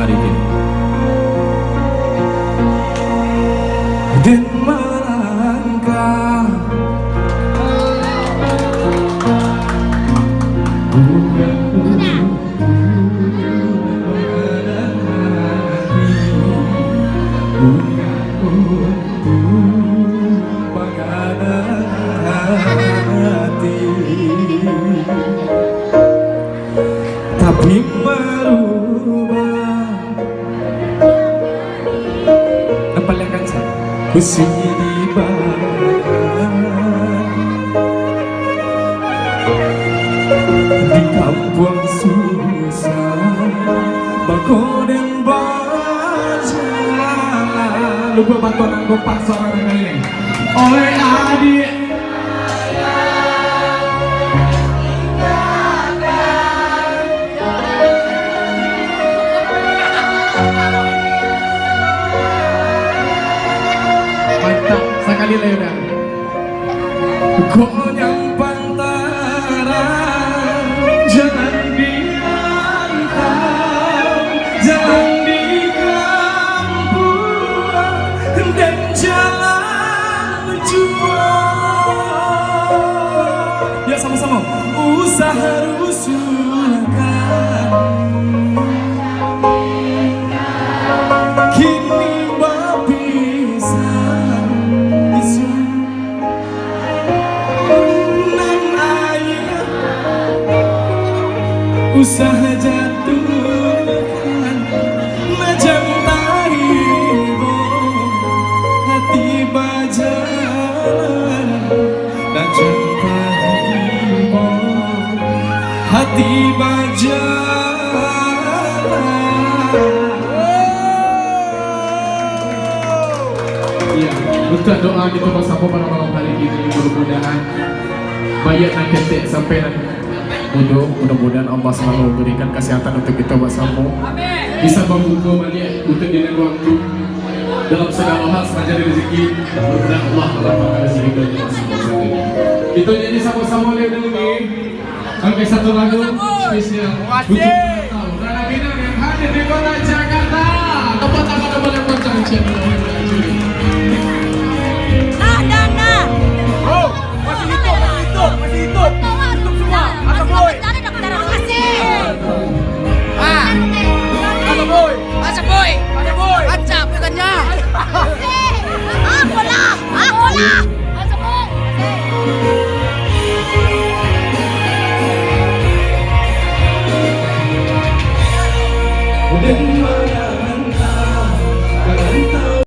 hari ini. Dan melangkah tapi merubah apa yang kan usia di kampung susah bako dan baca lupa bantuan aku pak seorang kali oleh adik sekali lagi udah goyang pantaran jangan dirantau jangan diganggu dan jalan jual ya sama-sama usaha rusuhkan kini usaha jatuhkan macam taribo hati bajalan macam taribo hati bajalan. Iya, untuk doa kita bersama pada malam hari ini mudah-mudahan banyak yang ketik sampai nanti. Mudah-mudahan Allah selalu memberikan kesehatan untuk kita bersama. Bisa membuka balik untuk dengan waktu dalam segala hal sengaja rezeki. Mudah-mudahan Allah melakukan sehingga masing-masing. Kita nyanyi sama-sama lihat ini. Oke, satu lagu spesial untuk Rana Bintang yang hadir di kota Jakarta. Tepuk tangan kepada Bintang Channel. Aku lah.